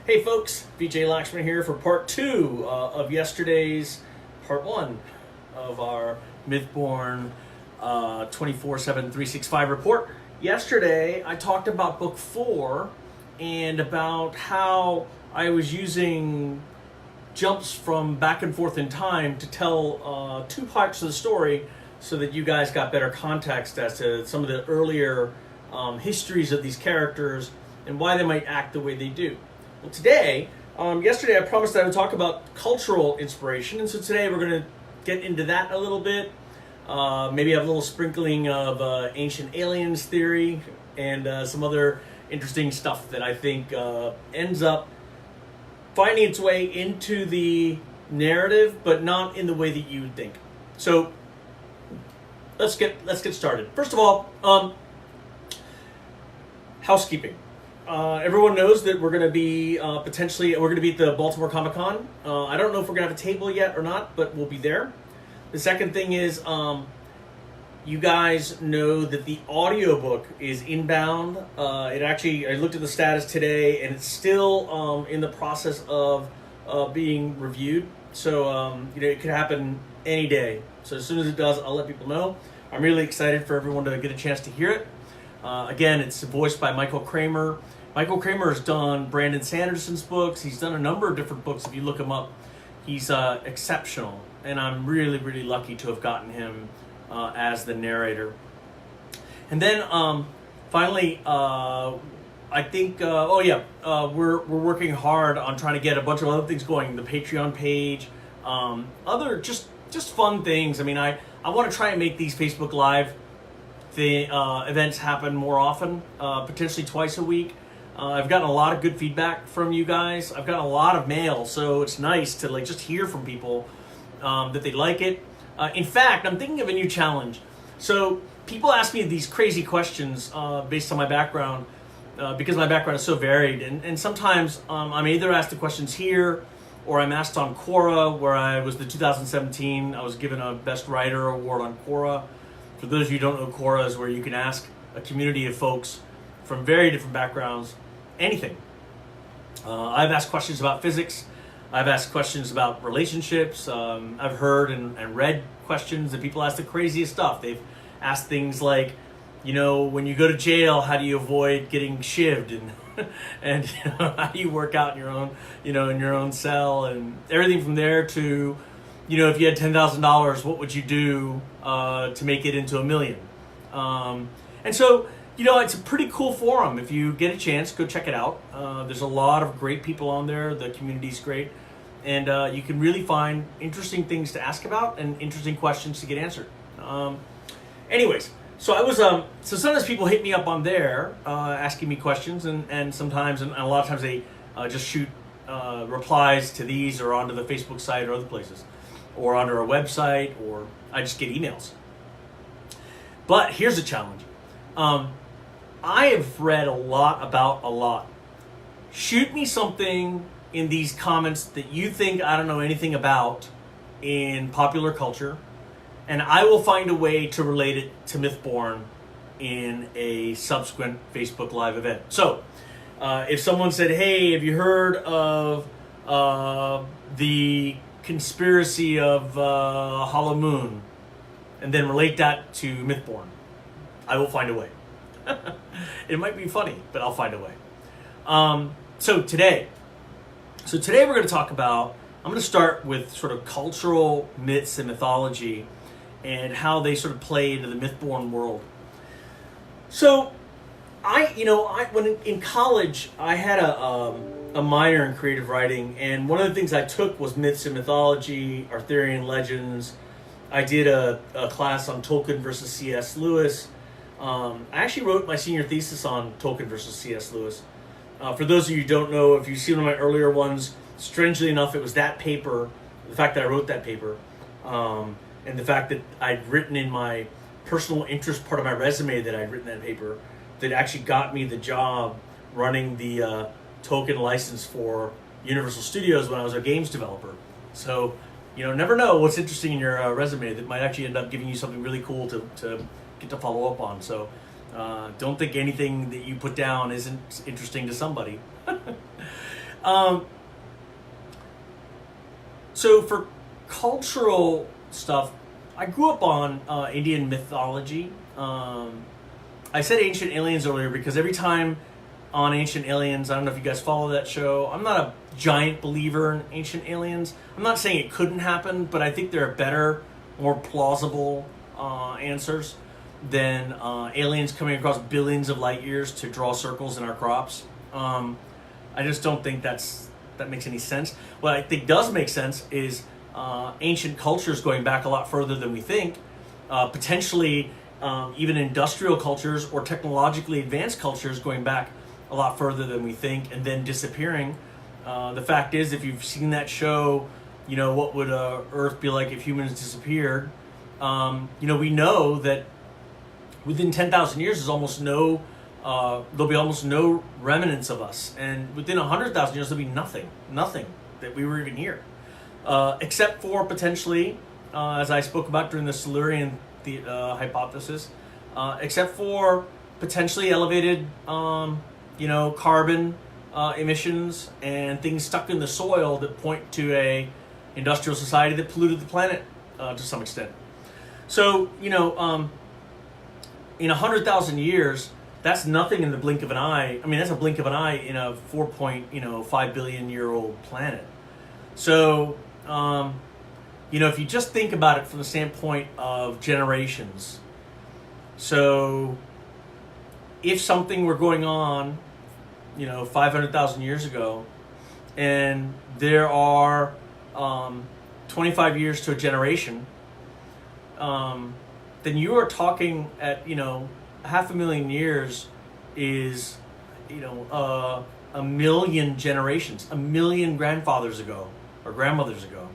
Hey folks, VJ Lakshman here for part 2 of yesterday's part 1 of our Mythborn 24/7/365 report. Yesterday I talked about book 4 and about how I was using jumps from back and forth in time to tell 2 parts of the story so that you guys got better context as to some of the earlier histories of these characters and why they might act the way they do. Well, today, yesterday I promised I would talk about cultural inspiration, and so today we're going to get into that a little bit. Maybe have a little sprinkling of ancient aliens theory and some other interesting stuff that I think ends up finding its way into the narrative, but not in the way that you would think. So let's get started. First of all, housekeeping. Everyone knows that we're going to be at the Baltimore Comic Con. I don't know if we're going to have a table yet or not, but we'll be there. The second thing is, you guys know that the audiobook is inbound. I looked at the status today, and it's still in the process of being reviewed. So it could happen any day. So as soon as it does, I'll let people know. I'm really excited for everyone to get a chance to hear it. Again, it's voiced by Michael Kramer. Michael Kramer has done Brandon Sanderson's books. He's done a number of different books. If you look him up, he's exceptional. And I'm really, really lucky to have gotten him as the narrator. And then finally, I think, we're working hard on trying to get a bunch of other things going. The Patreon page, other just fun things. I mean, I want to try and make these Facebook Live events happen more often, potentially twice a week. I've gotten a lot of good feedback from you guys. I've gotten a lot of mail, so it's nice to just hear from people that they like it. In fact, I'm thinking of a new challenge. So people ask me these crazy questions based on my background, because my background is so varied. And sometimes I'm either asked the questions here, or I'm asked on Quora, where I was the 2017. I was given a Best Writer award on Quora. For those of you who don't know, Quora is where you can ask a community of folks from very different backgrounds anything. I've asked questions about physics. I've asked questions about relationships. I've heard and read questions that people ask the craziest stuff. They've asked things like, when you go to jail, how do you avoid getting shivved? And how do you work out in your own, in your own cell? And everything from there to, if you had $10,000, what would you do to make it into $1 million? And so, it's a pretty cool forum. If you get a chance, go check it out. There's a lot of great people on there. The community's great. And you can really find interesting things to ask about and interesting questions to get answered. Anyways, so I was, so sometimes people hit me up on there asking me questions, and sometimes, and a lot of times they just shoot replies to these or onto the Facebook site or other places, or onto our website, or I just get emails. But here's a challenge. I have read a lot about a lot. Shoot me something in these comments that you think I don't know anything about in popular culture, and I will find a way to relate it to Mythborn in a subsequent Facebook Live event. So, if someone said, hey, have you heard of the conspiracy of Hollow Moon, and then relate that to Mythborn, I will find a way. It might be funny, but I'll find a way. So today we're going to talk about, I'm going to start with sort of cultural myths and mythology and how they sort of play into the Mythborn world. So when in college, I had a minor in creative writing, and one of the things I took was myths and mythology, Arthurian legends. I did a class on Tolkien versus C.S. Lewis. I actually wrote my senior thesis on Tolkien versus C.S. Lewis. For those of you who don't know, if you see one of my earlier ones, strangely enough, it was that paper, the fact that I wrote that paper, and the fact that I'd written in my personal interest part of my resume that I'd written that paper, that actually got me the job running the Tolkien license for Universal Studios when I was a games developer. So, never know what's interesting in your resume that might actually end up giving you something really cool to get to follow up on. So don't think anything that you put down isn't interesting to somebody. Um, so for cultural stuff, I grew up on Indian mythology. I said Ancient Aliens earlier because every time on Ancient Aliens, I don't know if you guys follow that show. I'm not a giant believer in Ancient Aliens. I'm not saying it couldn't happen, but I think there are better, more plausible answers than aliens coming across billions of light years to draw circles in our crops. I just don't think that makes any sense. What I think does make sense is ancient cultures going back a lot further than we think, potentially even industrial cultures or technologically advanced cultures going back a lot further than we think and then disappearing. The fact is, if you've seen that show, you know, what would Earth be like if humans disappeared? We know that within 10,000 years there'll be almost no remnants of us, and within 100,000 years there'll be nothing that we were even here, except for potentially, as I spoke about during the Silurian hypothesis, except for potentially elevated, carbon emissions and things stuck in the soil that point to a industrial society that polluted the planet to some extent. So, in 100,000 years, that's nothing in the blink of an eye. I mean, that's a blink of an eye in a 4.5 billion year old planet. So, if you just think about it from the standpoint of generations, so if something were going on, 500,000 years ago, and there are 25 years to a generation, then you are talking at, 500,000 years is, a million generations, a million grandfathers ago or grandmothers ago.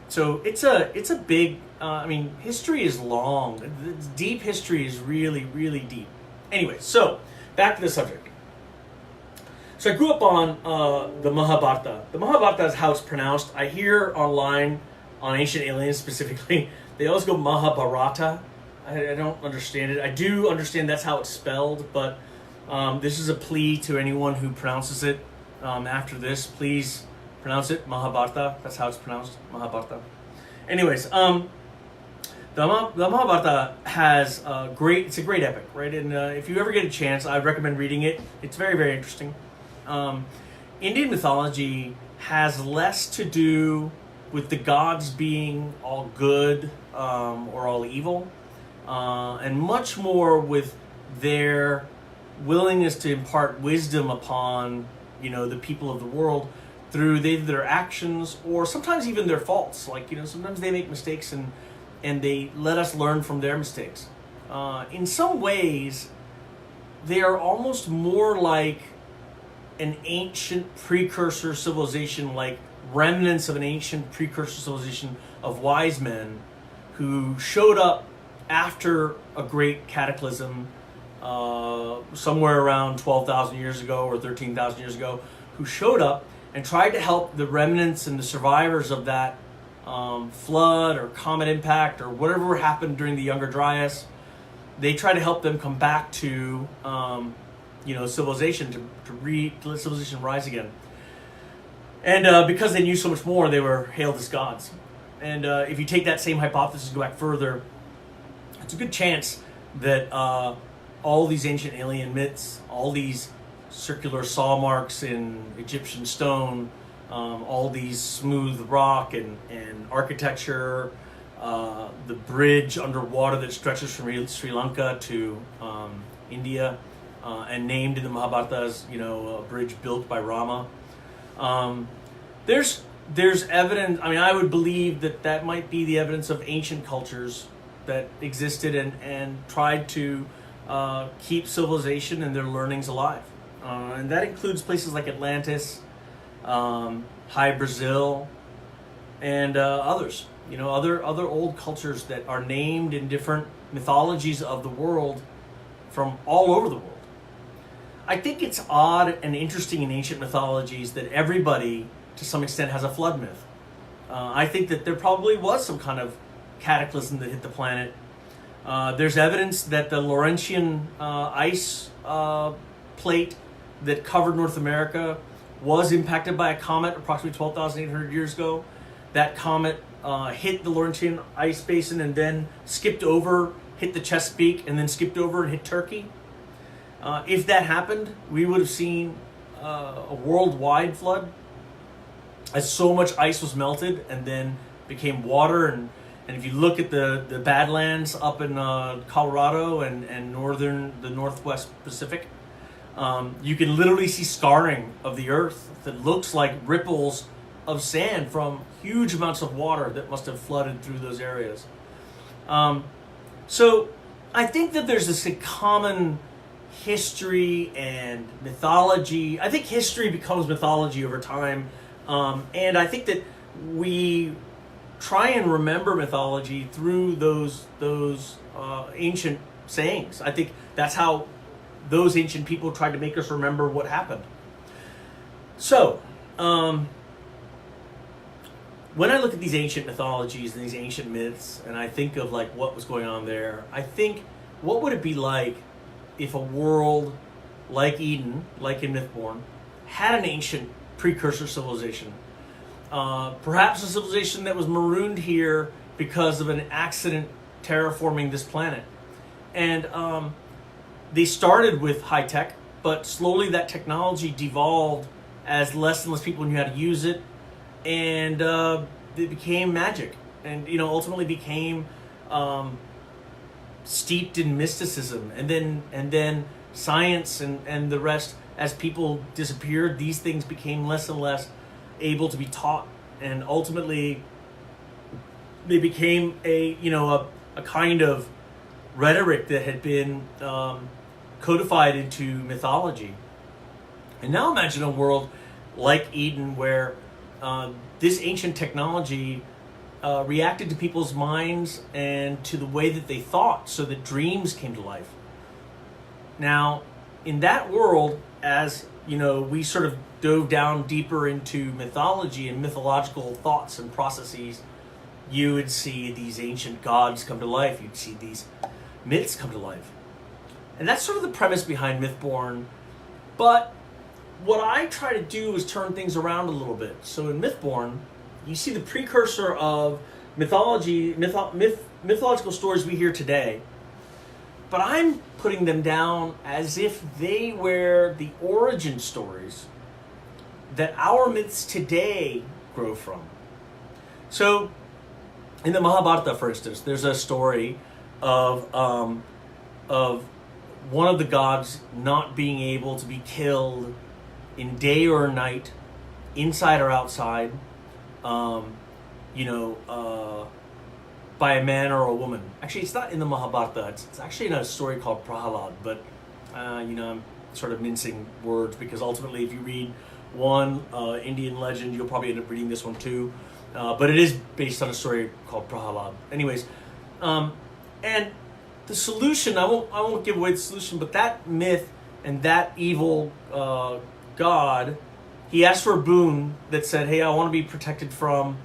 So it's a big, history is long. Deep history is really, really deep. Anyway, so back to the subject. So I grew up on the Mahabharata. The Mahabharata is how it's pronounced. I hear online on Ancient Aliens specifically, they always go Mahabharata. I don't understand it. I do understand that's how it's spelled, but this is a plea to anyone who pronounces it after this. Please pronounce it Mahabharata. That's how it's pronounced, Mahabharata. Anyways, the Mahabharata has it's a great epic, right? And if you ever get a chance, I'd recommend reading it. It's very, very interesting. Indian mythology has less to do with the gods being all good or all evil, and much more with their willingness to impart wisdom upon, the people of the world through their actions or sometimes even their faults. Like, sometimes they make mistakes and they let us learn from their mistakes. In some ways, they are almost more like an ancient precursor civilization, like remnants of an ancient precursor civilization of wise men who showed up after a great cataclysm somewhere around 12,000 years ago or 13,000 years ago, who showed up and tried to help the remnants and the survivors of that flood or comet impact or whatever happened during the Younger Dryas. They tried to help them come back to civilization, to let civilization rise again. And because they knew so much more, they were hailed as gods. And if you take that same hypothesis and go back further, it's a good chance that all these ancient alien myths, all these circular saw marks in Egyptian stone, all these smooth rock and architecture, the bridge underwater that stretches from Sri Lanka to India, and named in the Mahabharata as, a bridge built by Rama. There's evidence. I would believe that might be the evidence of ancient cultures that existed and tried to keep civilization and their learnings alive. And that includes places like Atlantis, High Brazil, and others. Other old cultures that are named in different mythologies of the world from all over the world. I think it's odd and interesting in ancient mythologies that everybody, to some extent, has a flood myth. I think that there probably was some kind of cataclysm that hit the planet. There's evidence that the Laurentian ice plate that covered North America was impacted by a comet approximately 12,800 years ago. That comet hit the Laurentian ice basin and then skipped over, hit the Chesapeake, and then skipped over and hit Turkey. If that happened, we would have seen a worldwide flood, as so much ice was melted and then became water. And if you look at the Badlands up in Colorado and the Northwest Pacific, you can literally see scarring of the earth that looks like ripples of sand from huge amounts of water that must have flooded through those areas. So I think that there's this common history and mythology. I think history becomes mythology over time. And I think that we try and remember mythology through those ancient sayings. I think that's how those ancient people tried to make us remember what happened. So, when I look at these ancient mythologies and these ancient myths, and I think of like what was going on there, I think, what would it be like if a world like Eden, like in Mythborn, had an ancient precursor civilization? Perhaps a civilization that was marooned here because of an accident terraforming this planet. And they started with high tech, but slowly that technology devolved as less and less people knew how to use it, and it became magic, and ultimately became steeped in mysticism, and then science and the rest. As people disappeared, these things became less and less able to be taught, and ultimately they became a kind of rhetoric that had been codified into mythology. And now imagine a world like Eden where this ancient technology reacted to people's minds and to the way that they thought, so that dreams came to life. Now, in that world, as we sort of dove down deeper into mythology and mythological thoughts and processes, you would see these ancient gods come to life. You'd see these myths come to life. And that's sort of the premise behind Mythborn. But what I try to do is turn things around a little bit. So in Mythborn, you see the precursor of mythology, mythological stories we hear today. But I'm putting them down as if they were the origin stories that our myths today grow from. So in the Mahabharata, for instance, there's a story of one of the gods not being able to be killed in day or night, inside or outside, by a man or a woman. Actually, it's not in the Mahabharata. It's actually in a story called Prahalad, but I'm sort of mincing words, because ultimately, if you read one Indian legend, you'll probably end up reading this one too. But it is based on a story called Prahalad. Anyways, and the solution, I won't give away the solution, but that myth and that evil god, he asked for a boon that said, hey, I want to be protected from,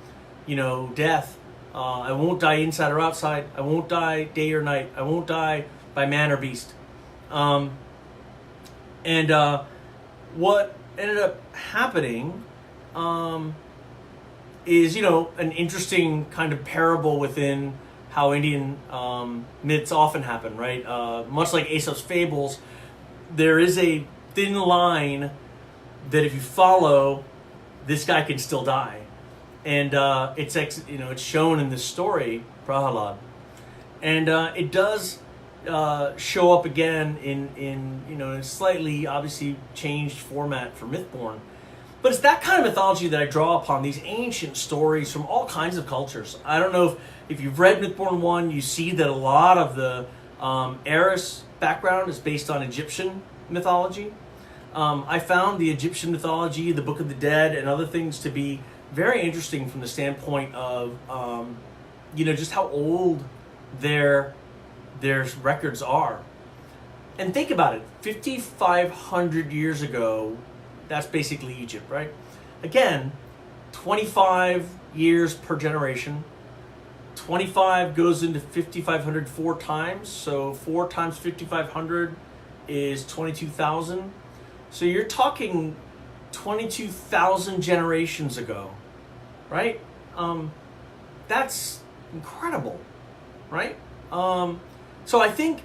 death. I won't die inside or outside. I won't die day or night. I won't die by man or beast. And what ended up happening is, an interesting kind of parable within how Indian myths often happen, right? Much like Aesop's fables, there is a thin line that if you follow, this guy can still die. And it's shown in this story, Prahalad. And it does show up again in a slightly, obviously, changed format for Mythborn. But it's that kind of mythology that I draw upon, these ancient stories from all kinds of cultures. I don't know if you've read Mythborn 1, you see that a lot of the Eris background is based on Egyptian mythology. I found the Egyptian mythology, the Book of the Dead, and other things to be very interesting from the standpoint of, just how old their records are. And think about it, 5,500 years ago, that's basically Egypt, right? Again, 25 years per generation. 25 goes into 5,500 4 times, so 4 times 5,500 is 22,000. So you're talking 22,000 generations ago, right? That's incredible, right? So I think,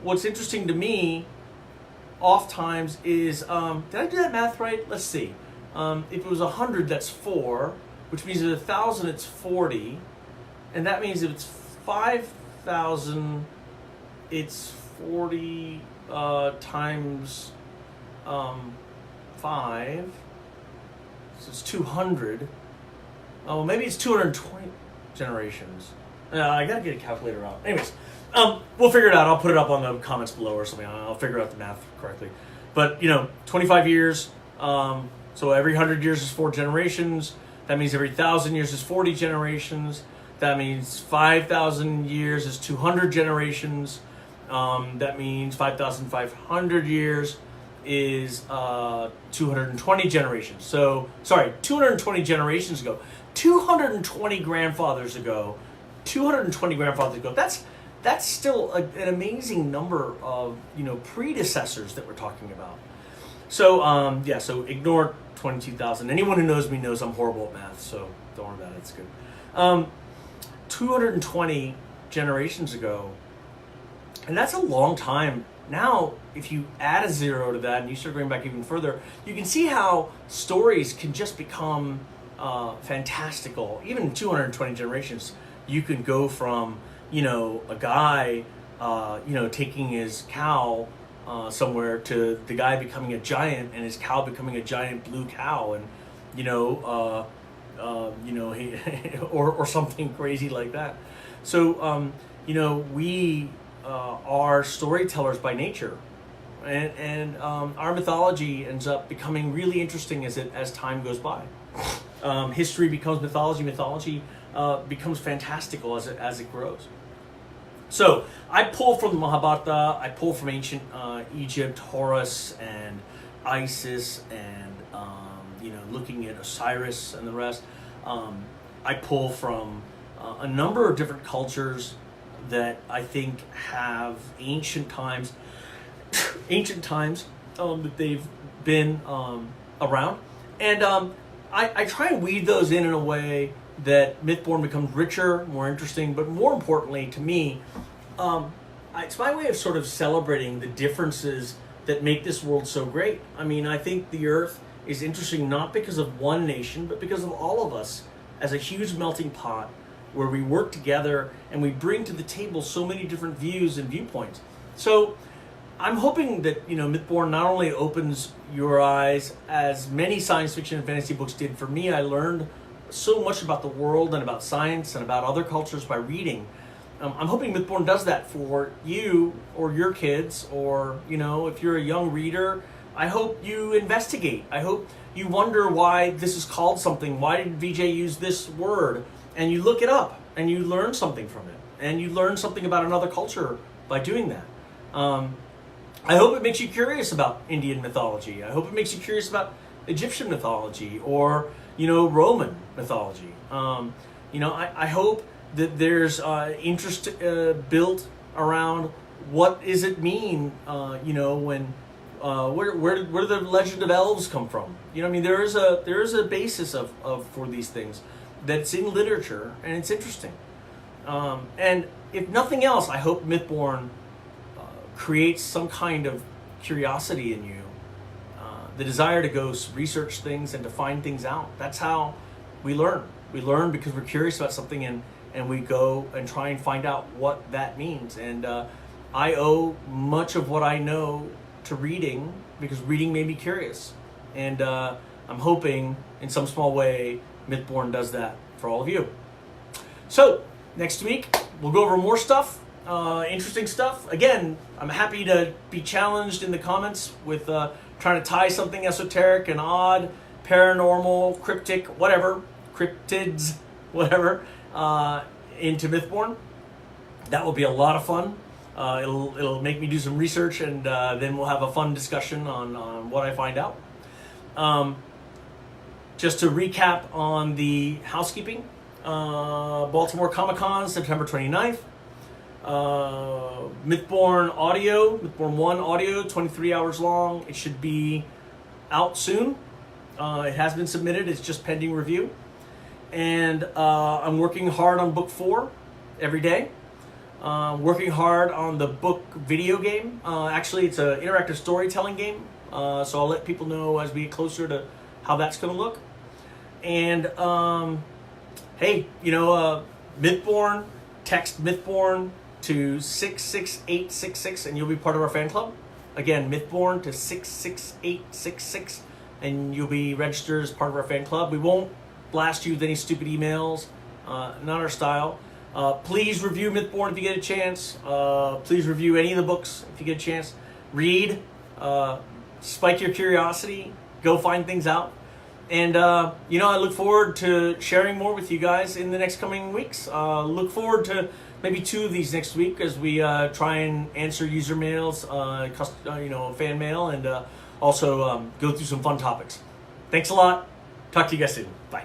what's interesting to me oftentimes is, did I do that math right? Let's see. If it was 100, that's 4, which means at 1,000, it's 40. And that means if it's 5,000, it's 40 times 5. So it's 200. Oh, maybe it's 220 generations. I gotta get a calculator out. Anyways, we'll figure it out. I'll put it up on the comments below or something. I'll figure out the math correctly. But 25 years. So every 100 years is 4 generations. That means every 1,000 years is 40 generations. That means 5,000 years is 200 generations. That means 5,500 years is 220 generations. So, sorry, 220 generations ago. 220 grandfathers ago. That's still an amazing number of predecessors that we're talking about. So so ignore 22,000. Anyone who knows me knows I'm horrible at math, so don't worry about it. It's good. 220 generations ago, and that's a long time. Now, if you add a 0 to that and you start going back even further, you can see how stories can just become fantastical. Even in 220 generations, you can go from a guy taking his cow somewhere to the guy becoming a giant and his cow becoming a giant blue cow, and or something crazy like that. So we are storytellers by nature, and our mythology ends up becoming really interesting as time goes by. History becomes mythology. Mythology becomes fantastical as it grows. So I pull from the Mahabharata, I pull from ancient Egypt, Horus and Isis, and looking at Osiris and the rest. I pull from a number of different cultures that I think have ancient times that they've been around, and I try and weave those in a way that Mythborn becomes richer, more interesting, but more importantly to me, it's my way of sort of celebrating the differences that make this world so great. I mean, I think the Earth is interesting not because of one nation, but because of all of us as a huge melting pot where we work together and we bring to the table so many different views and viewpoints. So I'm hoping that Mythborn not only opens your eyes, as many science fiction and fantasy books did for me. I learned so much about the world and about science and about other cultures by reading. I'm hoping Mythborn does that for you or your kids, or if you're a young reader, I hope you investigate. I hope you wonder why this is called something. Why did VJ use this word? And you look it up and you learn something from it, and you learn something about another culture by doing that. I hope it makes you curious about Indian mythology. I hope it makes you curious about Egyptian mythology or Roman mythology. I hope that there's interest built around what does it mean, when where do the legend of elves come from? There is a basis of for these things that's in literature, and it's interesting. And if nothing else, I hope Mythborn creates some kind of curiosity in you, the desire to go research things and to find things out. That's how we learn. We learn because we're curious about something, and we go and try and find out what that means. And I owe much of what I know to reading, because reading made me curious. And I'm hoping in some small way Mythborn does that for all of you. So next week we'll go over more stuff, interesting stuff. Again, I'm happy to be challenged in the comments with trying to tie something esoteric and odd, paranormal, cryptic, whatever, cryptids, whatever, into Mythborn. That will be a lot of fun. It'll make me do some research, and then we'll have a fun discussion on what I find out. Just to recap on the housekeeping, Baltimore Comic-Con, September 29th. Mythborn 1 audio, 23 hours long. It should be out soon. It has been submitted. It's just pending review. And I'm working hard on book 4 every day. Working hard on the book video game. Actually, it's an interactive storytelling game. So I'll let people know as we get closer to how that's going to look. And hey, Mythborn, text Mythborn to 66866 and you'll be part of our fan club. Again, Mythborn to 66866 and you'll be registered as part of our fan club. We won't blast you with any stupid emails, not our style. Please review Mythborn if you get a chance. Please review any of the books if you get a chance. Read, spike your curiosity, go find things out. And, I look forward to sharing more with you guys in the next coming weeks. Look forward to maybe 2 of these next week as we try and answer user mails, fan mail, and also go through some fun topics. Thanks a lot. Talk to you guys soon. Bye.